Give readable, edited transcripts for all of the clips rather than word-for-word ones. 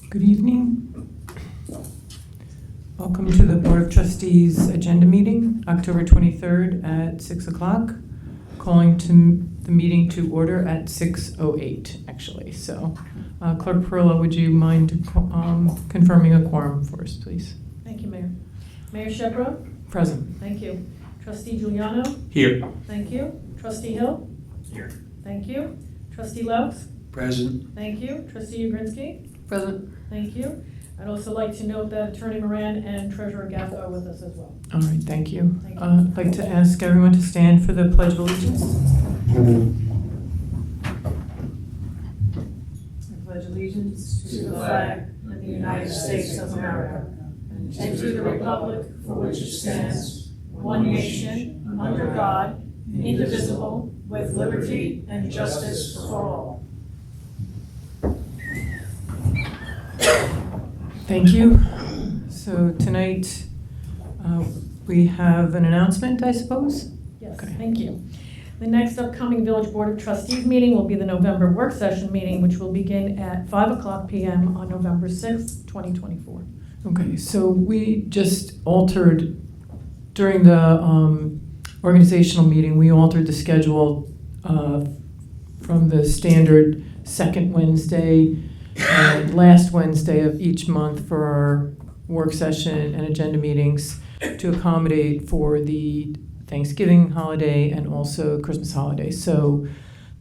Good evening. Welcome to the Board of Trustees agenda meeting, October 23rd at 6 o'clock. Calling to the meeting to order at 6:08, actually. So, Clerk Perillo, would you mind confirming a quorum for us, please? Thank you, Mayor. Mayor Shepro? Present. Thank you. Trustee Giuliano? Here. Thank you. Trustee Hill? Here. Thank you. Trustee Laux? Present. Thank you. Trustee Ugrinsky? Present. Thank you. I'd also like to note that Attorney Moran and Treasurer Gath are with us as well. All right, thank you. Thank you. I'd like to ask everyone to stand for the Pledge of Allegiance. I pledge allegiance to the flag of the United States of America and to the republic for which it stands, one nation, under God, indivisible, with liberty and justice for all. Thank you. So tonight we have an announcement, I suppose? Yes, Okay. thank you. The next upcoming Village Board of Trustees meeting will be the November work session meeting, which will begin at 5 p.m. on November 6th, 2024. Okay, so we just altered, during the organizational meeting, we altered the schedule from the standard second Wednesday and last Wednesday of each month for our work session and agenda meetings to accommodate for the Thanksgiving holiday and also Christmas holiday. So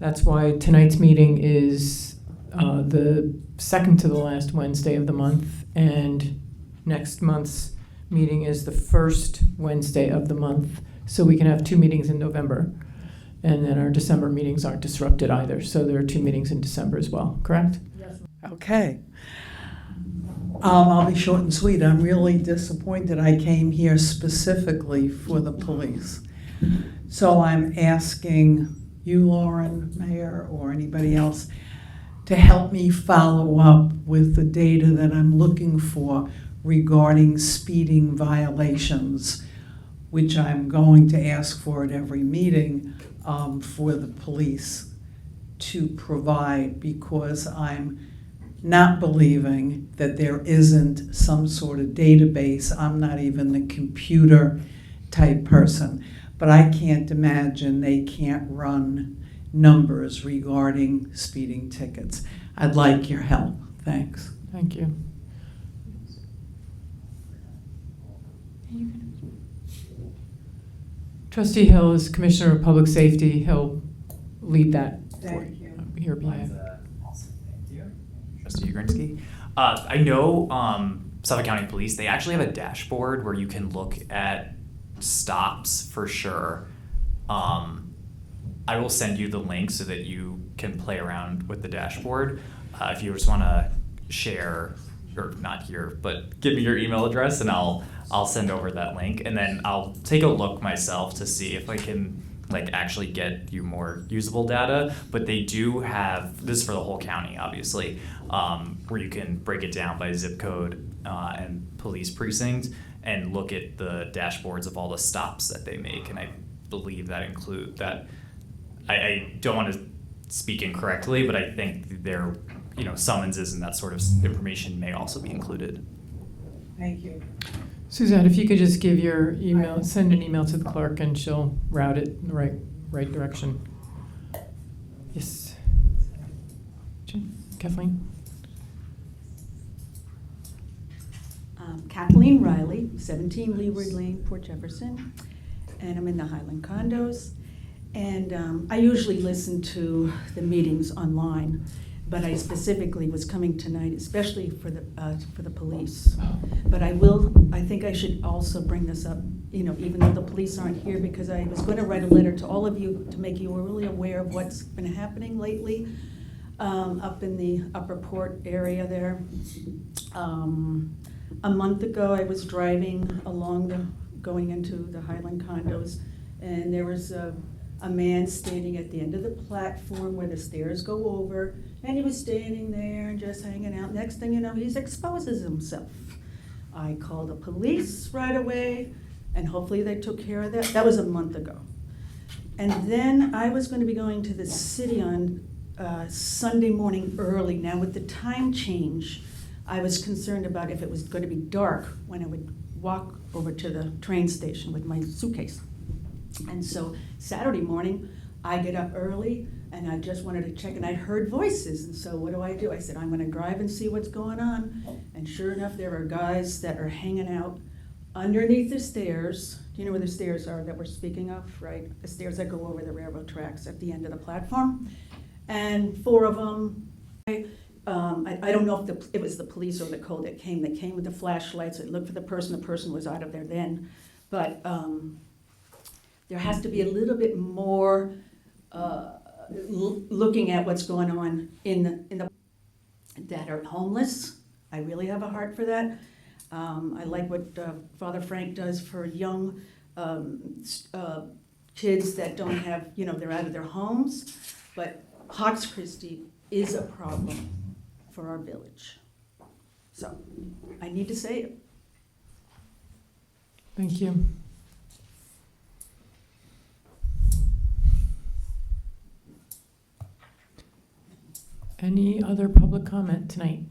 that's why tonight's meeting is the second to the last Wednesday of the month, and next month's meeting is the first Wednesday of the month, so we can have 2 meetings in November. And then our December meetings aren't disrupted either, so there are 2 meetings in December as well, correct? Yes. Okay. I'll be short and sweet. I'm really disappointed I came here specifically for the police. So I'm asking you, Lauren, Mayor, or anybody else, to help me follow up with the data that I'm looking for regarding speeding violations, which I'm going to ask for at every meeting for the police to provide, because I'm not believing that there isn't some sort of database. I'm not even the computer type person, but I can't imagine they can't run numbers regarding speeding tickets. I'd like your help. Thanks. Thank you. Trustee Hill is Commissioner of Public Safety. He'll lead that. Thank you. Here behind. Awesome, thank you. Trustee Ugrinsky. I know Suffolk County Police, they actually have a dashboard where you can look at stops for sure. I will send you the link so that you can play around with the dashboard. If you just want to share, or not here, but give me your email address and I'll send over that link, and then I'll take a look myself to see if I can actually get you more usable data. But they do have, this is for the whole county obviously, where you can break it down by zip code and police precinct and look at the dashboards of all the stops that they make. And I believe that include that, I don't want to speak incorrectly, but I think their summonses and that sort of information may also be included. Thank you. Suzette, if you could just give your email, send an email to the clerk and she'll route it in the right direction. Yes. Kathleen? Kathleen Riley, 17 Leeward Lane, Port Jefferson, and I'm in the Highland condos. And I usually listen to the meetings online, but I specifically was coming tonight, especially for the police. But I think I should also bring this up, even though the police aren't here, because I was going to write a letter to all of you to make you really aware of what's been happening lately up in the Upper Port area there. A month ago, I was driving along going into the Highland condos, and there was a man standing at the end of the platform where the stairs go over, and he was standing there and just hanging out. Next thing you know, he exposes himself. I called the police right away, and hopefully they took care of that. That was a month ago. And then I was going to be going to the city on Sunday morning early. Now with the time change, I was concerned about if it was going to be dark when I would walk over to the train station with my suitcase. And so Saturday morning, I get up early and I just wanted to check, and I heard voices. And so what do? I said, I'm going to drive and see what's going on. And sure enough, there are guys that are hanging out underneath the stairs. Do you know where the stairs are that we're speaking of, right? The stairs that go over the railroad tracks at the end of the platform. And 4 of them, I don't know if it was the police or the code that came. They came with the flashlights. They looked for the person. The person was out of there then. But there has to be a little bit more looking at what's going on in the that are homeless. I really have a heart for that. I like what Father Frank does for young kids that don't have, they're out of their homes. But Hawks Christie is a problem for our village. So I need to say it. Thank you. Any other public comment tonight?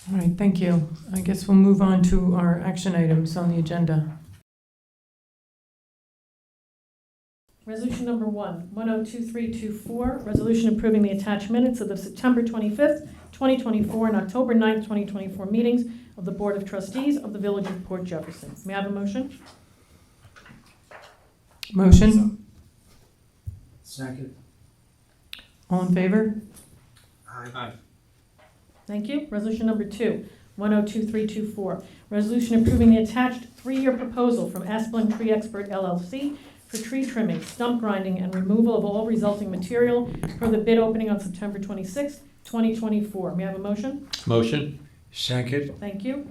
All right, thank you. I guess we'll move on to our action items on the agenda. Resolution number 102324, resolution approving the attached minutes of the September 25th, 2024 and October 9th, 2024 meetings of the Board of Trustees of the Village of Port Jefferson. May I have a motion? Motion? Second. All in favor? Aye. Thank you. Resolution number 102324, resolution approving the attached 3-year proposal from Asplin Tree Expert LLC for tree trimming, stump grinding, and removal of all resulting material per the bid opening on September 26th, 2024. May I have a motion? Motion. Second. Thank you.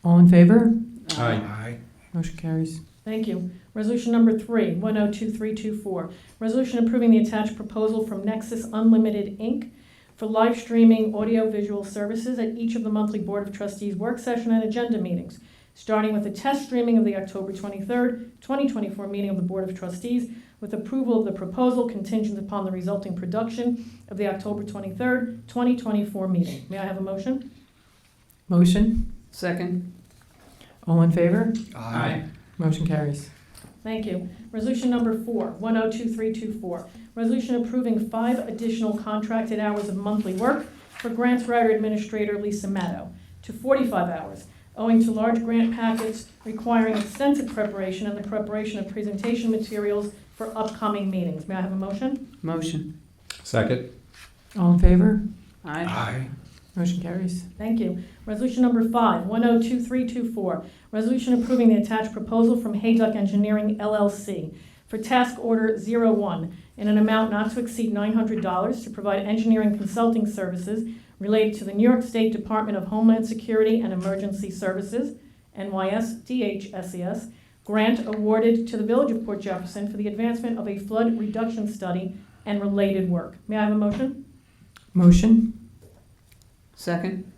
All in favor? Aye. Motion carries. Thank you. Resolution number 102324, resolution approving the attached proposal from Nexus Unlimited, Inc. for live streaming audio-visual services at each of the monthly Board of Trustees work session and agenda meetings, starting with the test streaming of the October 23rd, 2024 meeting of the Board of Trustees, with approval of the proposal contingent upon the resulting production of the October 23rd, 2024 meeting. May I have a motion? Motion? Second. All in favor? Aye. Motion carries. Thank you. Resolution number 102324, resolution approving 5 additional contracted hours of monthly work for grants writer administrator Lisa Maddow to 45 hours, owing to large grant packets requiring extensive preparation and the preparation of presentation materials for upcoming meetings. May I have a motion? Motion. Second. All in favor? Aye. Motion carries. Thank you. Resolution number 102324, resolution approving the attached proposal from Hayduck Engineering LLC for task order 01 in an amount not to exceed $900 to provide engineering consulting services related to the New York State Department of Homeland Security and Emergency Services, NYS-DHSES, grant awarded to the Village of Port Jefferson for the advancement of a flood reduction study and related work. May I have a motion? Motion? Second.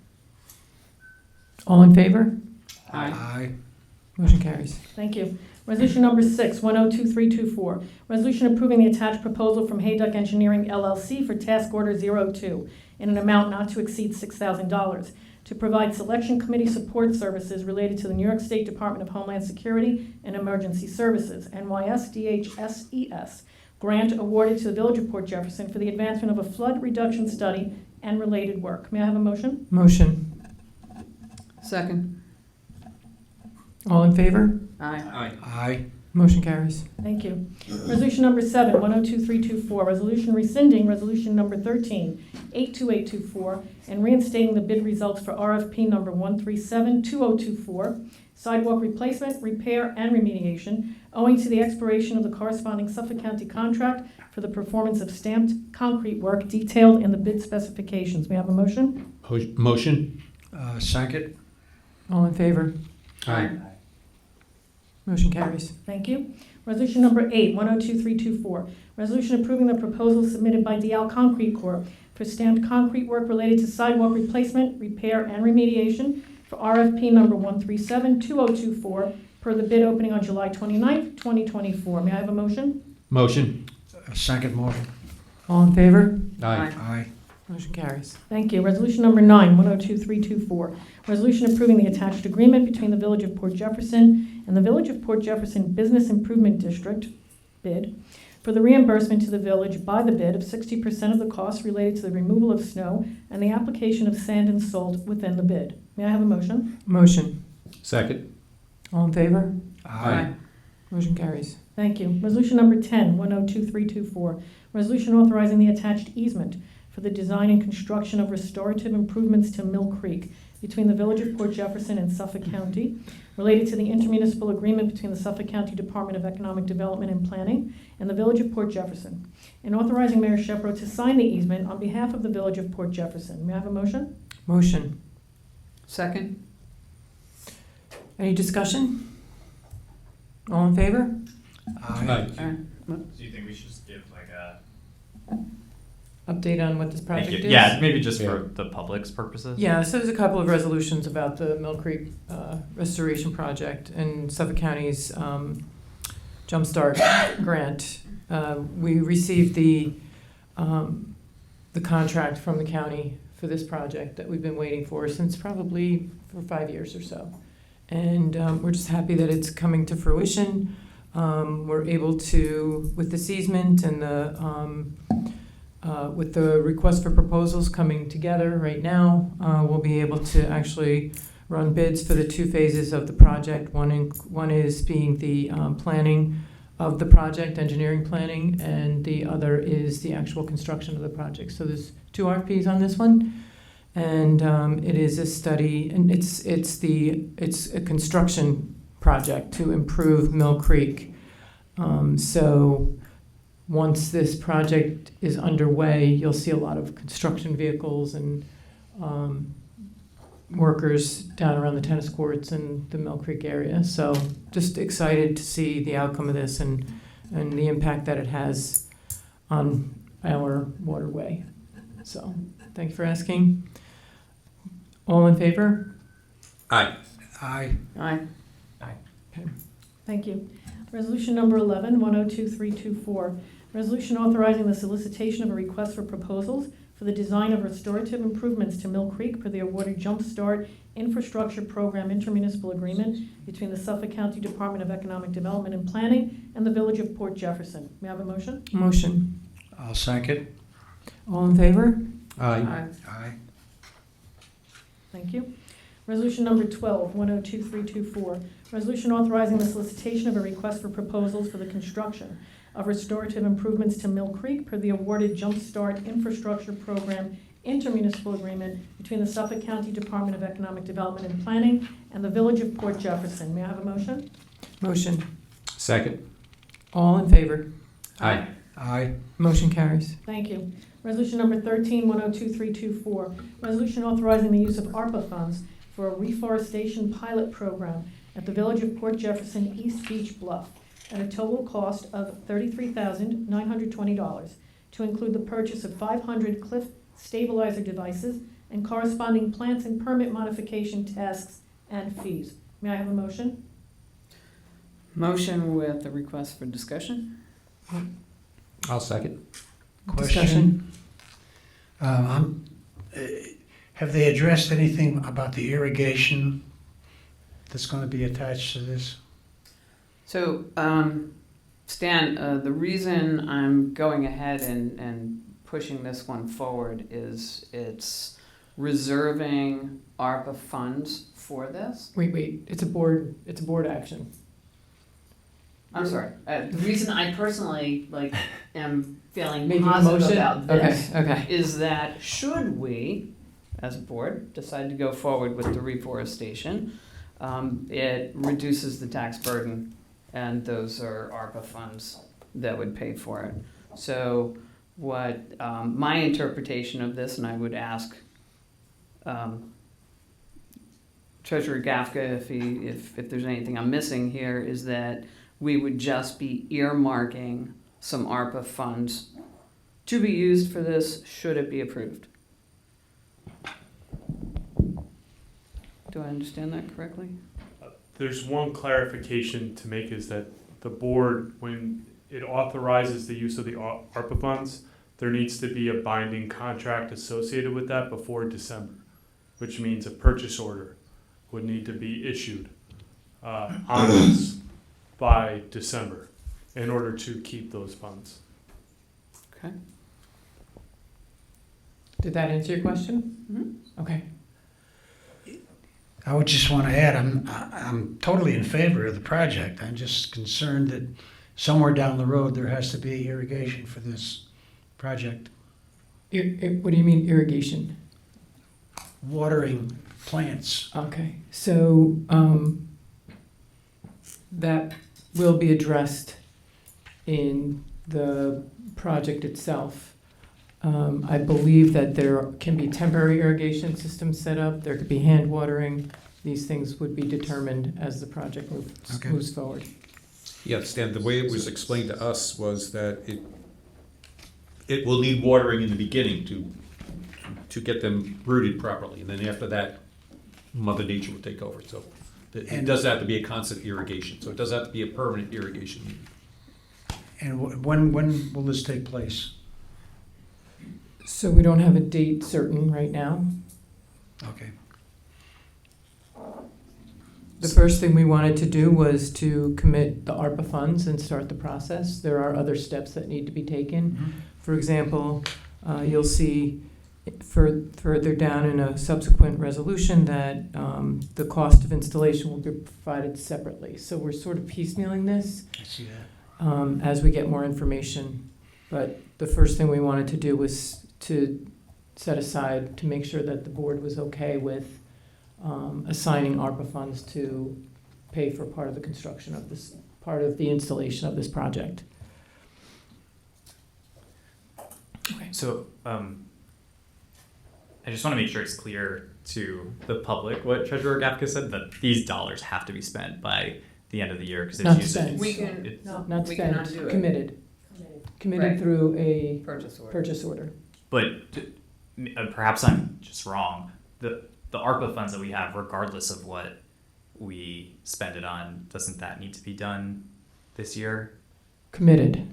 All in favor? Aye. Motion carries. Thank you. Resolution number 102324, resolution approving the attached proposal from Hayduck Engineering LLC for task order 02 in an amount not to exceed $6,000 to provide selection committee support services related to the New York State Department of Homeland Security and Emergency Services, NYS-DHSES, grant awarded to the Village of Port Jefferson for the advancement of a flood reduction study and related work. May I have a motion? Motion. Second. All in favor? Aye. Aye. Motion carries. Thank you. Resolution number 102324, resolution rescinding resolution number 82824, and reinstating the bid results for RFP number 1372024, sidewalk replacement, repair, and remediation, owing to the expiration of the corresponding Suffolk County contract for the performance of stamped concrete work detailed in the bid specifications. May I have a motion? Motion. Second. All in favor? Aye. Motion carries. Thank you. Resolution number 102324, resolution approving the proposal submitted by DL Concrete Corp. for stamped concrete work related to sidewalk replacement, repair, and remediation for RFP number 1372024 per the bid opening on July 29th, 2024. May I have a motion? Motion. Second motion. All in favor? Aye. Aye. Motion carries. Thank you. Resolution number 9, 102324. Resolution approving the attached agreement between the Village of Port Jefferson and the Village of Port Jefferson Business Improvement District bid for the reimbursement to the village by the bid of 60% of the costs related to the removal of snow and the application of sand and salt within the bid. May I have a motion? Motion. Second. All in favor? Aye. Motion carries. Thank you. Resolution number 10, 102324. Resolution authorizing the attached easement for the design and construction of restorative improvements to Mill Creek between the Village of Port Jefferson and Suffolk County, related to the intermunicipal agreement between the Suffolk County Department of Economic Development and Planning and the Village of Port Jefferson, and authorizing Mayor Shepro to sign the easement on behalf of the Village of Port Jefferson. May I have a motion? Motion. Second? Any discussion? All in favor? Aye. Do you think we should just give like a Update on what this project is? Yeah, maybe just Yeah. for the public's purposes. Yeah, so there's a couple of resolutions about the Mill Creek restoration project and Suffolk County's Jumpstart grant. We received the contract from the county for this project that we've been waiting for since probably for 5 years or so. And we're just happy that it's coming to fruition. We're able to, with this easement and with the request for proposals coming together right now, we'll be able to actually run bids for the 2 phases of the project. One is being the planning of the project, engineering planning, and the other is the actual construction of the project. So there's 2 RFPs on this one, and it is a study, and it's a construction project to improve Mill Creek. So once this project is underway, you'll see a lot of construction vehicles and workers down around the tennis courts in the Mill Creek area. So just excited to see the outcome of this and the impact that it has on our waterway. So thank you for asking. All in favor? Aye. Aye. Aye. Thank you. Resolution number 11, 102324. Resolution authorizing the solicitation of a request for proposals for the design of restorative improvements to Mill Creek per the awarded Jumpstart Infrastructure Program intermunicipal agreement between the Suffolk County Department of Economic Development and Planning and the Village of Port Jefferson. May I have a motion? Motion. I'll second. All in favor? Aye. Aye. Thank you. Resolution number 12, 102324. Resolution authorizing the solicitation of a request for proposals for the construction of restorative improvements to Mill Creek per the awarded Jumpstart Infrastructure Program intermunicipal agreement between the Suffolk County Department of Economic Development and Planning and the Village of Port Jefferson. May I have a motion? Motion. Second. All in favor? Aye. Aye. Motion carries. Thank you. Resolution number 13, 102324. Resolution authorizing the use of ARPA funds for a reforestation pilot program at the Village of Port Jefferson East Beach Bluff at a total cost of $33,920 to include the purchase of 500 cliff stabilizer devices and corresponding plants and permit modification tasks and fees. May I have a motion? Motion with a request for discussion? I'll second. Discussion. Have they addressed anything about the irrigation that's going to be attached to this? So, Stan, the reason I'm going ahead and pushing this one forward is it's reserving ARPA funds for this. Wait, it's a board action. I'm sorry. The reason I personally am feeling Making a positive motion? about this Okay. is that should we, as a board, decide to go forward with the reforestation, it reduces the tax burden, and those are ARPA funds that would pay for it. So what my interpretation of this, and I would ask Treasurer Gafka if there's anything I'm missing here, is that we would just be earmarking some ARPA funds to be used for this should it be approved. Do I understand that correctly? There's one clarification to make, is that the board, when it authorizes the use of the ARPA funds, there needs to be a binding contract associated with that before December, which means a purchase order would need to be issued on this by December in order to keep those funds. Okay. Did that answer your question? Mhm. Okay. I would just want to add, I'm totally in favor of the project. I'm just concerned that somewhere down the road, there has to be irrigation for this project. What do you mean irrigation? Watering plants. Okay, so that will be addressed in the project itself. I believe that there can be temporary irrigation systems set up, there could be hand watering. These things would be determined as the project Okay. moves forward. Yeah, Stan, the way it was explained to us was that it will need watering in the beginning to get them rooted properly, and then after that, Mother Nature will take over. So it does have to be a constant irrigation, so it does have to be a permanent irrigation. And when will this take place? So we don't have a date certain right now. Okay. The first thing we wanted to do was to commit the ARPA funds and start the process. There are other steps that need to be taken. For example, you'll see further down in a subsequent resolution that the cost of installation will be provided separately. So we're sort of piecemealing this I see that. as we get more information. But the first thing we wanted to do was to set aside to make sure that the board was okay with assigning ARPA funds to pay for part of the construction of this, part of the installation of this project. Okay. So, I just want to make sure it's clear to the public what Treasurer Gafka said, that these dollars have to be spent by the end of the year, because Not it's spent. usually. We can- it's- Not We cannot spent, do it. committed. Committed Right. through a Purchase order. purchase order. But perhaps I'm just wrong. The ARPA funds that we have, regardless of what we spend it on, doesn't that need to be done this year? Committed.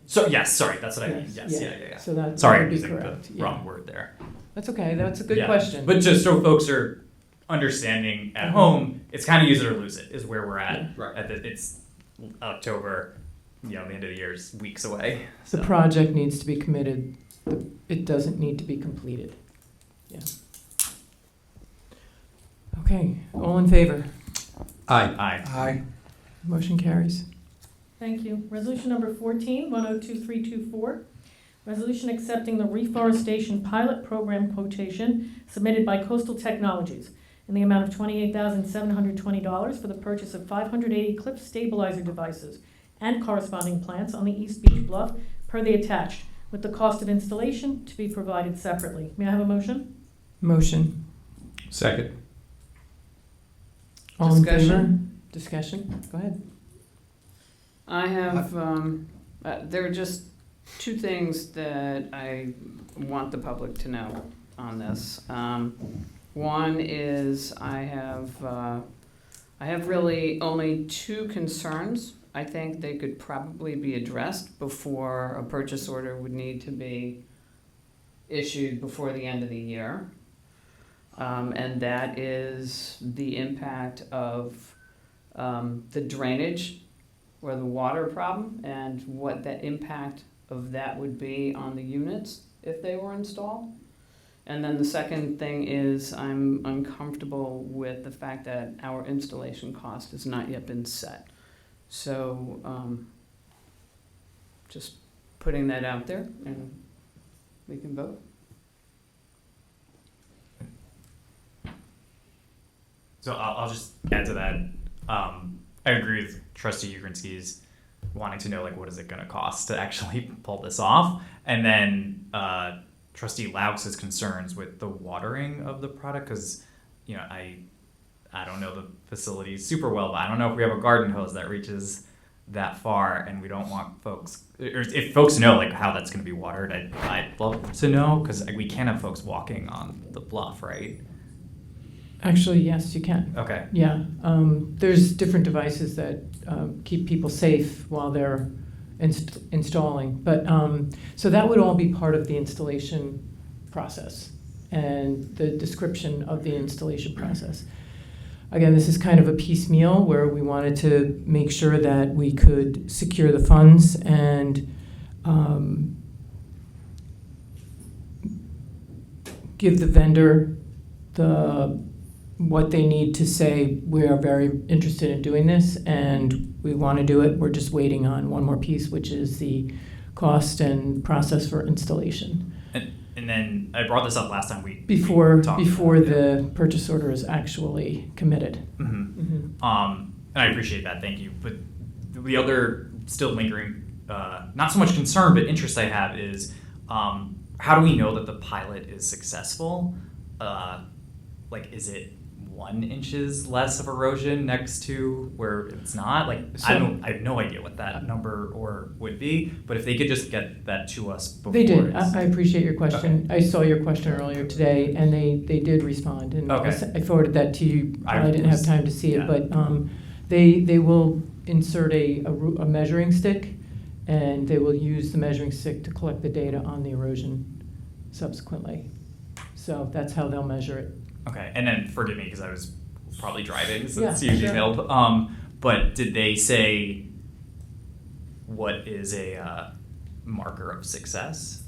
So yes, sorry, that's what I mean. Yes, Yes, yeah. yeah. So that Sorry, would I'm be using correct. the Yeah. wrong word there. That's okay. That's a good Yeah. question. But just so folks are understanding at home, it's kind of use it or lose it is where we're at. Yeah. Right. It's October, the end of the year is weeks away. The So. project needs to be committed. It doesn't need to be completed. Yeah. Okay, all in favor? Aye. Aye. Aye. Motion carries. Thank you. Resolution number 14, 102324. Resolution accepting the reforestation pilot program quotation submitted by Coastal Technologies in the amount of $28,720 for the purchase of 580 cliff stabilizer devices and corresponding plants on the East Beach Bluff per the attached, with the cost of installation to be provided separately. May I have a motion? Motion. Second. All in Discussion? favor? Discussion? Go ahead. I have, there are just two things that I want the public to know on this. One is I have really only two concerns. I think they could probably be addressed before a purchase order would need to be issued before the end of the year. And that is the impact of the drainage or the water problem and what the impact of that would be on the units if they were installed. And then the second thing is I'm uncomfortable with the fact that our installation cost has not yet been set. So just putting that out there and we can vote. So I'll just add to that. I agree with Trustee Ugrinski's wanting to know, like, what is it going to cost to actually pull this off? And then Trustee Laux' concerns with the watering of the product, because, I don't know the facilities super well, but I don't know if we have a garden hose that reaches that far, and we don't want folks, or if folks know, like, how that's going to be watered, I'd love to know, because we can't have folks walking on the bluff, right? Actually, yes, you can. Okay. Yeah, there's different devices that keep people safe while they're installing. But, so that would all be part of the installation process and the description of the installation process. Again, this is kind of a piecemeal where we wanted to make sure that we could secure the funds and give the vendor what they need to say, we are very interested in doing this and we want to do it. We're just waiting on one more piece, which is the cost and process for installation. And then I brought this up last time we Before talked. the purchase order is actually committed. And I appreciate that, thank you. But the other still lingering, not so much concern, but interest I have is, how do we know that the pilot is successful? Like, is it 1 inches less of erosion next to where it's not? Like, I have no idea what that number would be, but if they could just get that to us before. They did. I appreciate your question. Okay. I saw your question earlier today, and they did respond. And okay. I forwarded that to you. I didn't have time to see it, yeah. but they will insert a measuring stick, and they will use the measuring stick to collect the data on the erosion subsequently. So that's how they'll measure it. Okay, and then forgive me because I was probably driving since Yeah, you sure. emailed. But did they say what is a marker of success?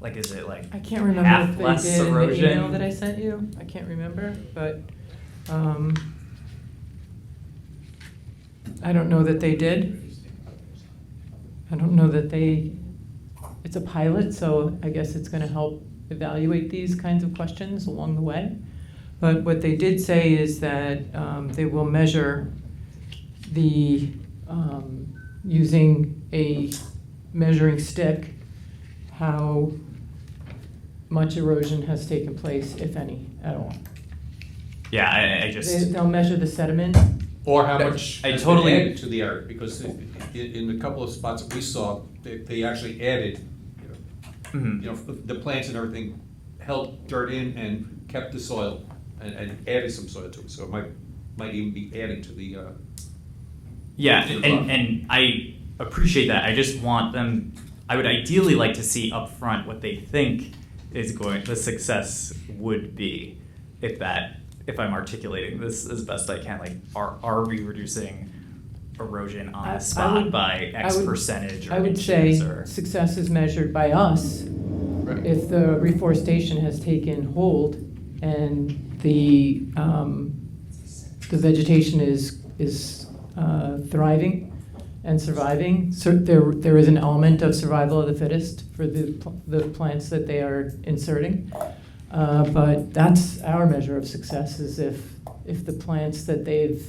Like, is it like I can't remember half if they less did erosion? in the email that I sent you. I can't remember, but I don't know that they did. I don't know that it's a pilot, so I guess it's going to help evaluate these kinds of questions along the way. But what they did say is that they will measure using a measuring stick, how much erosion has taken place, if any, at all. Yeah, I just They'll measure the sediment. Or how much I has totally- been added to the area, because in a couple of spots that we saw, they actually added, the plants and everything held dirt in and kept the soil and added some soil to it, so it might even be adding to the. yeah, to the and I appreciate that. I just want them. I would ideally like to see up front what they think the success would be, if I'm articulating this as best I can. Like, are we reducing erosion on the spot by X percentage or I would inches say or? success is measured by us if the reforestation has taken hold and the vegetation is thriving and surviving. So there is an element of survival of the fittest for the plants that they are inserting. But that's our measure of success, is if the plants that they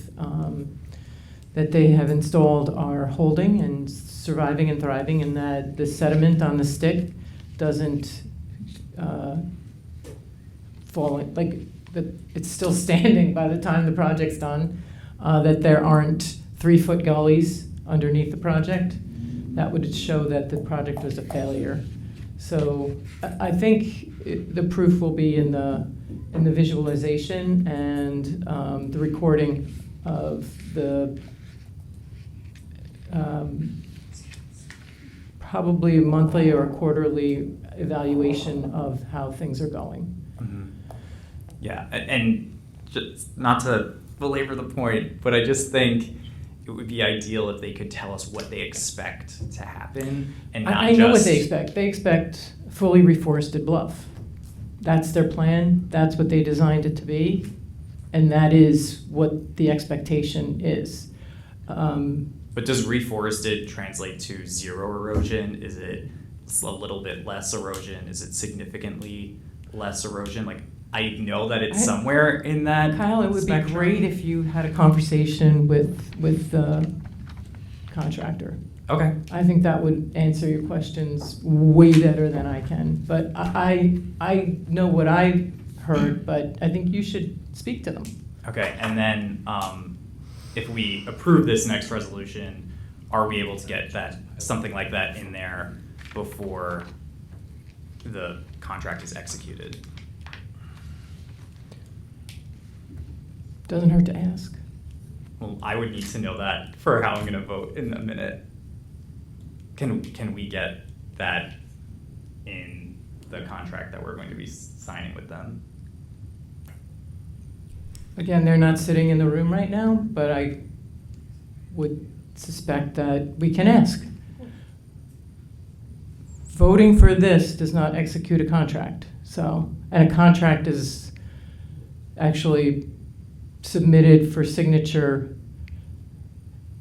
have installed are holding and surviving and thriving, and that the sediment on the stick doesn't fall in, like that it's still standing by the time the project's done, that there aren't 3-foot gullies underneath the project. That would show that the project was a failure. So I think the proof will be in the visualization and the recording of the probably a monthly or a quarterly evaluation of how things are going. Mm-hmm. Yeah, and just not to belabor the point, but I just think it would be ideal if they could tell us what they expect to happen, and not I know what they expect. They expect fully reforested bluff. That's their plan. That's what they designed it to be, and that is what the expectation is. But does reforested translate to zero erosion? Is it a little bit less erosion? Is it significantly less erosion? Like, I know that it's somewhere in that Kyle, it would spectrum. be great if you had a conversation with the contractor. Okay. I think that would answer your questions way better than I can. But I know what I heard, but I think you should speak to them. Okay, and then if we approve this next resolution, are we able to get something like that in there before the contract is executed? Doesn't hurt to ask. Well, I would need to know that for how I'm gonna vote in a minute. Can we get that in the contract that we're going to be signing with them? Again, they're not sitting in the room right now, but I would suspect that we can ask. Voting for this does not execute a contract, so, and a contract is actually submitted for signature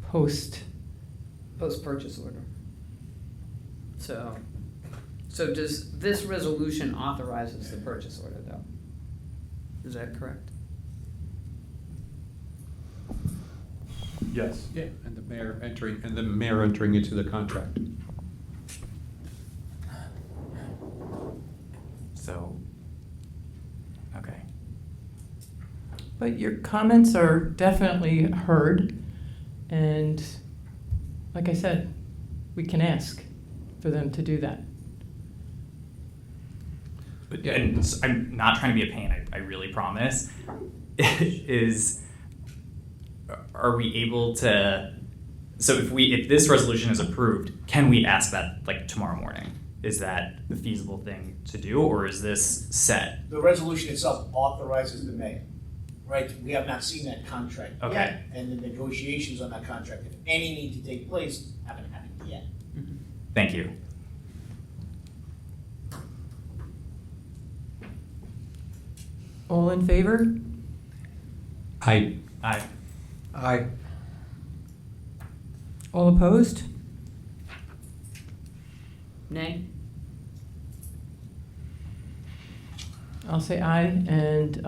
post. Post-purchase order. So does this resolution authorizes the purchase order, though? Is that correct? Yes. Yeah, and the mayor entering into the contract. So, okay. But your comments are definitely heard, and like I said, we can ask for them to do that. And I'm not trying to be a pain, I really promise. Are we able to, so if this resolution is approved, can we ask that like tomorrow morning? Is that a feasible thing to do, or is this set? The resolution itself authorizes the mayor, right? We have not seen that contract Okay. yet, and the negotiations on that contract, if any need to take place, haven't happened yet. Thank you. All in favor? Aye. Aye. All opposed? Nay? I'll say aye, and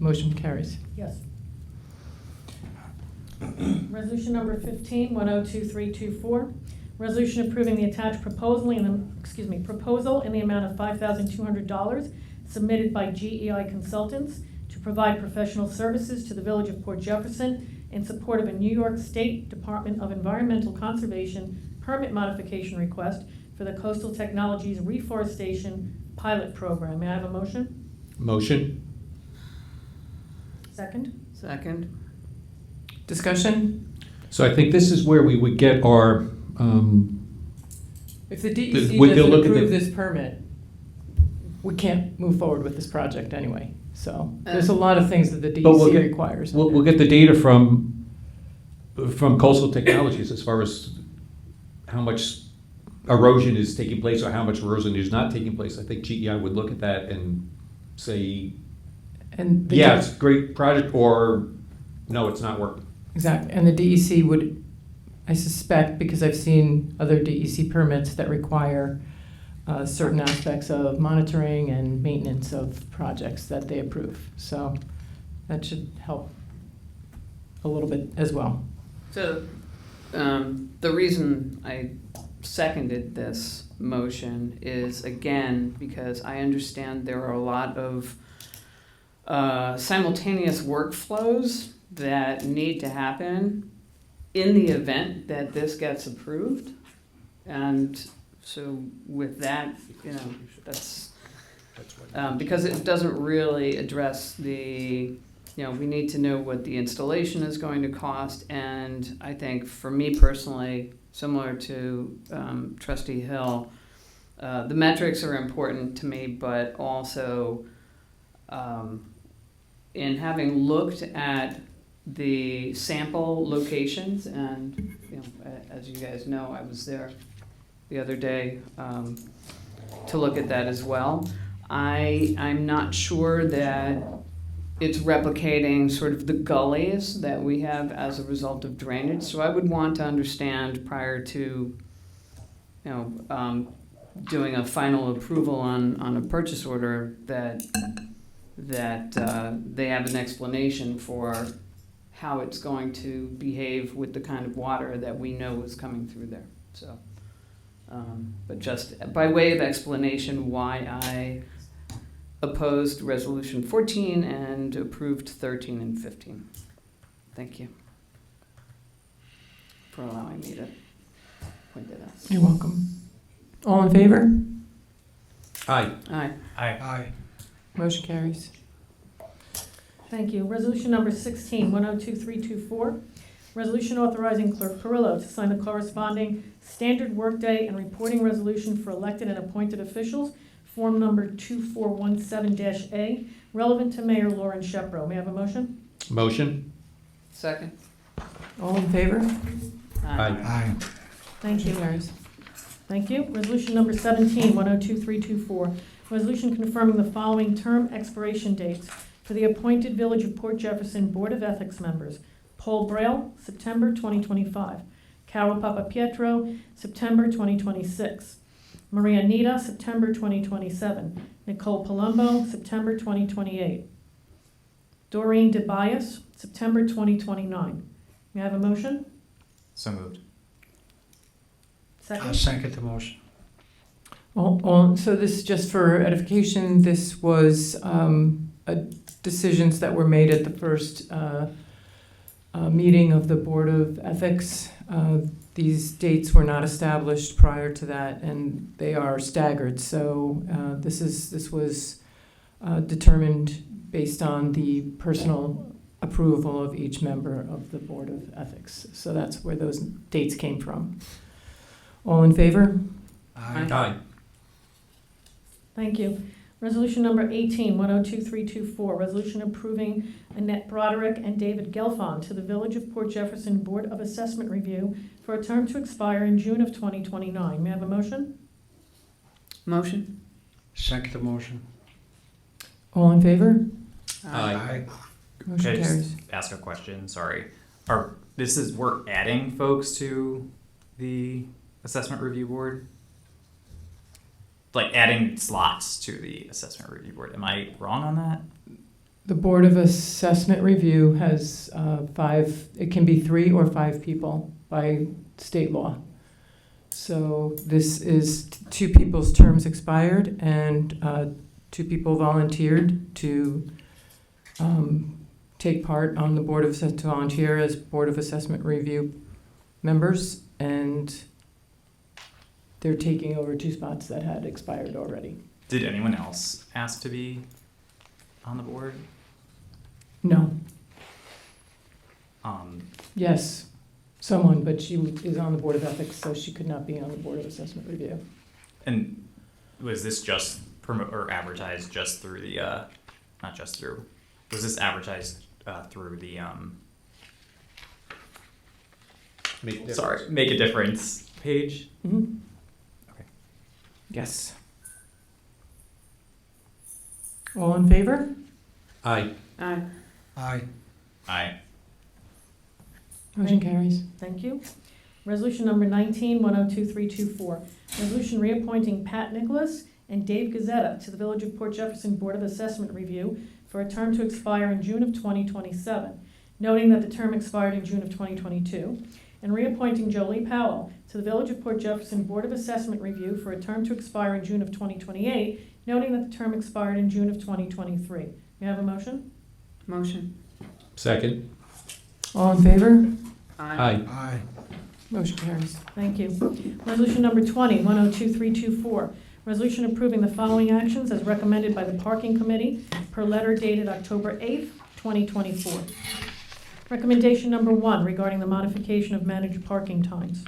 motion carries. Yes. Resolution number 15, 102324. Resolution approving the attached proposal in the amount of $5,200 submitted by GEI Consultants to provide professional services to the Village of Port Jefferson in support of a New York State Department of Environmental Conservation permit modification request for the Coastal Technologies Reforestation Pilot Program. May I have a motion? Motion? Second? Second? Discussion? So I think this is where we would get our, If the DEC They'll doesn't look at approve the- this permit, we can't move forward with this project anyway. So there's a lot of things that the But we'll DEC get- requires. we'll get the data from Coastal Technologies as far as how much erosion is taking place or how much erosion is not taking place. I think GEI would look at that and say, And the yeah, it's a great project, or no, it's not working. Exactly, and the DEC would, I suspect, because I've seen other DEC permits that require certain aspects of monitoring and maintenance of projects that they approve. So that should help a little bit as well. So, the reason I seconded this motion is, again, because I understand there are a lot of simultaneous workflows that need to happen in the event that this gets approved. And so with that, that's, because it doesn't really address the, we need to know what the installation is going to cost. And I think for me personally, similar to Trustee Hill, the metrics are important to me, but also in having looked at the sample locations, and as you guys know, I was there the other day to look at that as well. I'm not sure that it's replicating sort of the gullies that we have as a result of drainage. So I would want to understand prior to, doing a final approval on a purchase order that they have an explanation for how it's going to behave with the kind of water that we know is coming through there. So, but just by way of explanation, why I opposed Resolution 14 and approved 13 and 15. Thank you for allowing me to point that out. You're welcome. All in favor? Aye. Aye. Aye. Motion carries. Thank you. Resolution number 16, 102324. Resolution authorizing Clerk Perillo to sign the corresponding standard workday and reporting resolution for elected and appointed officials, form number 2417-A, relevant to Mayor Lauren Shepro. May I have a motion? Motion? Second. All in favor? Aye. Thank you. Motion carries. Thank you. Resolution number 17-102324, resolution confirming the following term expiration dates for the appointed Village of Port Jefferson Board of Ethics members. Paul Braille, September 2025. Carol Papapietro, September 2026. Maria Nita, September 2027. Nicole Palumbo, September 2028. Doreen DeBias, September 2029. May I have a motion? So moved. I'll Second? second the motion. So this is just for edification. This was decisions that were made at the first meeting of the Board of Ethics. These dates were not established prior to that, and they are staggered. So this was determined based on the personal approval of each member of the Board of Ethics. So that's where those dates came from. All in favor? Aye. Thank you. Resolution number 18-102324, resolution approving Annette Broderick and David Gelfond to the Village of Port Jefferson Board of Assessment Review for a term to expire in June of 2029. May I have a motion? Motion. Second the motion. All in favor? Aye. Motion Can I carries. just ask a question? Sorry. We're adding folks to the assessment review board? Like adding slots to the assessment review board. Am I wrong on that? The Board of Assessment Review has 5, it can be 3 or 5 people by state law. So this is 2 people's terms expired, and 2 people volunteered to take part on the Board of to volunteer as Board of Assessment Review members, and they're taking over 2 spots that had expired already. Did anyone else ask to be on the board? No. Um, Yes, someone, but she is on the Board of Ethics, so she could not be on the Board of Assessment Review. and was this just advertised just through the, not just through, was this advertised through the, Make a Difference page? Mm-hmm. Okay. Yes. All in favor? Aye. Aye. Aye. Aye. Motion carries. Thank you. Resolution number 19-102324, resolution reappointing Pat Nicholas and Dave Gazetta to the Village of Port Jefferson Board of Assessment Review for a term to expire in June of 2027, noting that the term expired in June of 2022, and reappointing Jolie Powell to the Village of Port Jefferson Board of Assessment Review for a term to expire in June of 2028, noting that the term expired in June of 2023. May I have a motion? Motion. Second? All in favor? Aye. Aye. Motion carries. Thank you. Resolution number 20-102324, resolution approving the following actions as recommended by the Parking Committee per letter dated October 8th, 2024. Recommendation number 1 regarding the modification of managed parking times.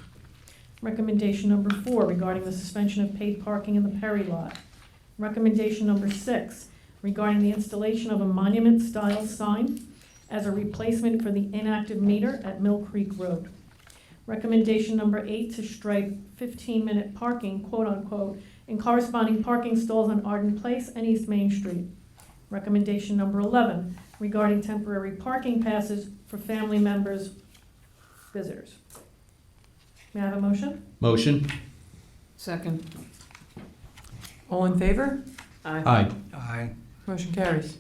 Recommendation number 4 regarding the suspension of paid parking in the Perry lot. Recommendation number 6 regarding the installation of a monument-style sign as a replacement for the inactive meter at Mill Creek Road. Recommendation number 8 to strike 15-minute parking, quote-unquote, in corresponding parking stalls on Arden Place and East Main Street. Recommendation number 11 regarding temporary parking passes for family members, visitors. May I have a motion? Motion? Second. All in favor? Aye. Aye. Motion carries.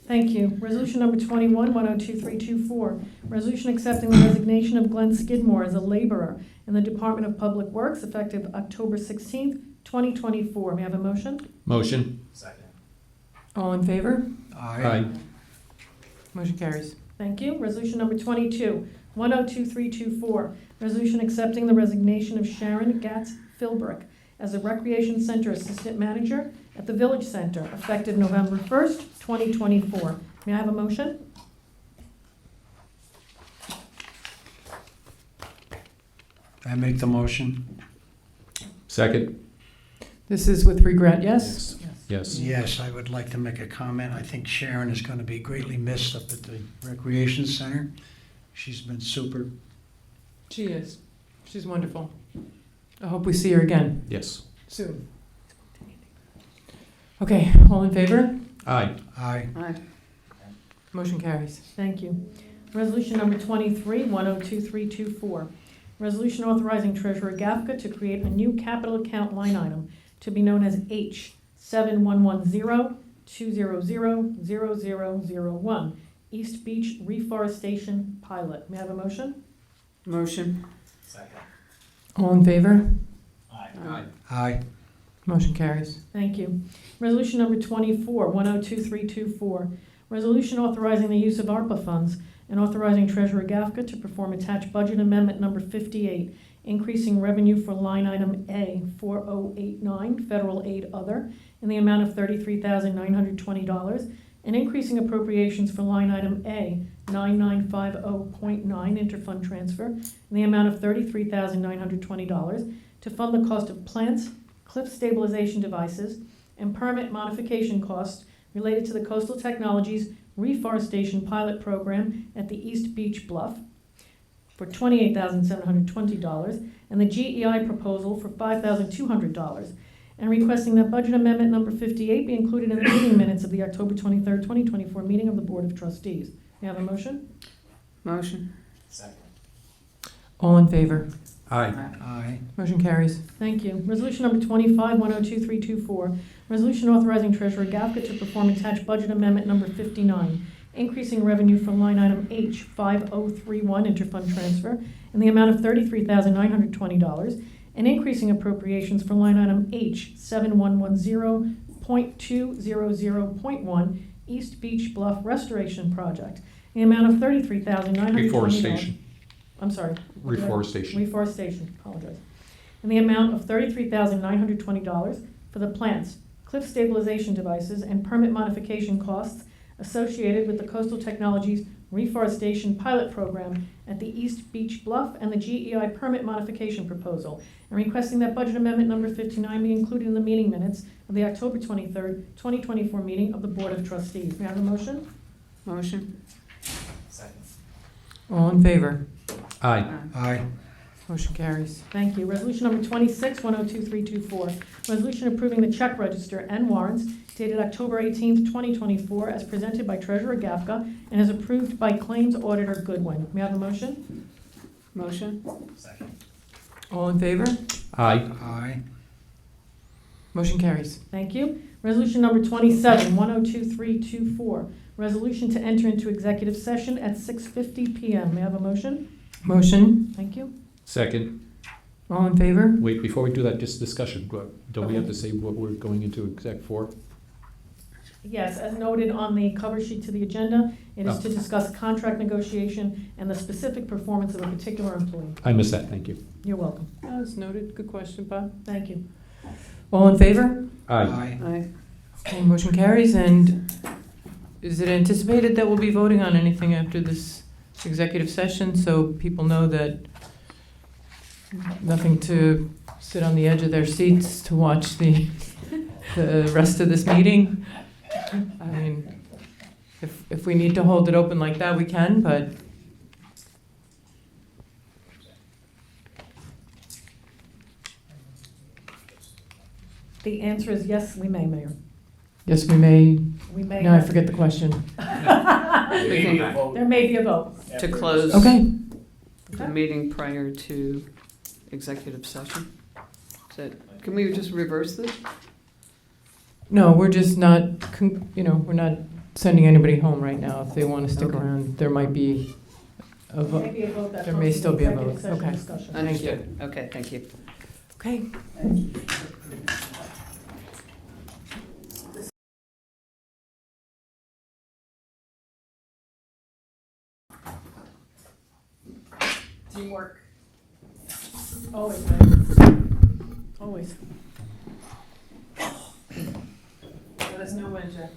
Thank you. Resolution number 21-102324, resolution accepting the resignation of Glenn Skidmore as a laborer in the Department of Public Works effective October 16th, 2024. May I have a motion? Motion? Second. All in favor? Aye. Motion carries. Thank you. Resolution number 22-102324, resolution accepting the resignation of Sharon Gatz Philbrick as a Recreation Center Assistant Manager at the Village Center effective November 1st, 2024. May I have a motion? I make the motion. Second? This is with regret, yes? Yes. Yes, I would like to make a comment. I think Sharon is going to be greatly missed up at the Recreation Center. She's been super. She is. She's wonderful. I hope we see her again Yes. soon. Okay, all in favor? Aye. Aye. Aye. Motion carries. Thank you. Resolution number 23, 102324. Resolution authorizing Treasurer Gafka to create a new capital account line item to be known as H7110-200-0001, East Beach Reforestation Pilot. May I have a motion? Motion. Second. All in favor? Aye. Aye. Motion carries. Thank you. Resolution number 24, 102324. Resolution authorizing the use of ARPA funds and authorizing Treasurer Gafka to perform attached budget amendment number 58, increasing revenue for line item A 4089, federal aid other, in the amount of $33,920, and increasing appropriations for line item A 9950.9, interfund transfer, in the amount of $33,920 to fund the cost of plants, cliff stabilization devices, and permit modification costs related to the Coastal Technologies Reforestation Pilot Program at the East Beach Bluff for $28,720, and the GEI proposal for $5,200, and requesting that budget amendment number 58 be included in the meeting minutes of the October 23rd, 2024 meeting of the Board of Trustees. May I have a motion? Motion. Second. All in favor? Aye. Aye. Motion carries. Thank you. Resolution number 25, 102324. Resolution authorizing Treasurer Gafka to perform attached budget amendment number 59, increasing revenue from line item H5031, interfund transfer, in the amount of $33,920, and increasing appropriations for line item H7110.200.1, East Beach Bluff Restoration Project, in the amount of $33,920. Reforestation. I'm sorry. Reforestation. Reforestation, apologize. In the amount of $33,920 for the plants, cliff stabilization devices, and permit modification costs associated with the Coastal Technologies Reforestation Pilot Program at the East Beach Bluff and the GEI permit modification proposal, and requesting that budget amendment number 59 be included in the meeting minutes of the October 23rd, 2024 meeting of the Board of Trustees. May I have a motion? Motion. Second. All in favor? Aye. Aye. Motion carries. Thank you. Resolution number 26, 102324. Resolution approving the check register and warrants dated October 18th, 2024, as presented by Treasurer Gafka and is approved by Claims Auditor Goodwin. May I have a motion? Motion. Second. All in favor? Aye. Aye. Motion carries. Thank you. Resolution number 27, 102324. Resolution to enter into executive session at 6:50 p.m. May I have a motion? Motion. Thank you. Second. All in favor? Wait, before we do that, just discussion. Don't we have to say what we're going into exec for? Yes, as noted on the cover sheet to the agenda, it is Oh. to discuss contract negotiation and the specific performance of a particular employee. I missed that, thank you. You're welcome. As noted. Good question, Bob. Thank you. All in favor? Aye. Aye. Okay, motion carries. And is it anticipated that we'll be voting on anything after this executive session, so people know that nothing to sit on the edge of their seats to watch the rest of this meeting? I mean, if we need to hold it open like that, we can, but The answer is yes, we may, Mayor. yes, we may. We may. Now I forget the question. We can There may be a vote. to close Okay. the meeting prior to executive session. Is that, can we just reverse this? No, we're just not, we're not sending anybody home right now. If they want to stick Okay. around, there might be a There vote. may be a vote that There may follows still the be a executive vote. session Okay. discussion. Understood. Okay, thank you. Okay. Teamwork. Always, man. Always. Let us know when to.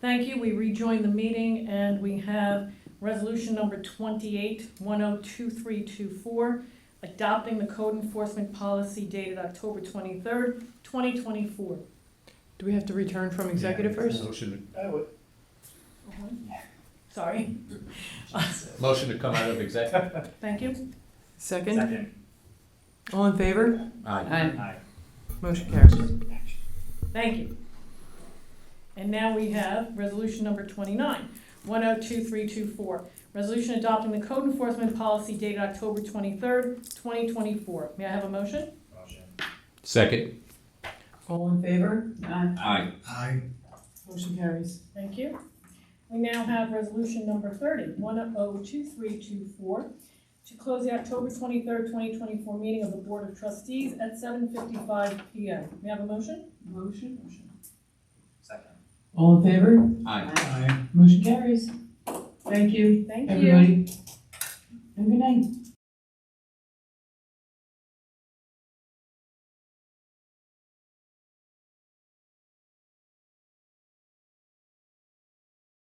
Thank you. We rejoined the meeting and we have resolution number 28102324, adopting the code enforcement policy dated October 23rd, 2024. Do we have to return from executive first? Motion, Sorry. motion to come out of executive. Thank you. Second? All in favor? Aye. Motion carries. Thank you. And now we have resolution number 29102324, resolution adopting the code enforcement policy dated October 23rd, 2024. May I have a motion? Second. All in favor? Aye. Aye. Motion carries. Thank you. We now have resolution number 30102324, to close the October 23rd, 2024 meeting of the Board of Trustees at 7:55 PM. May I have a motion? Motion. Second. All in favor? Aye. Aye. Motion carries. Thank you, Thank you. everybody. And good night.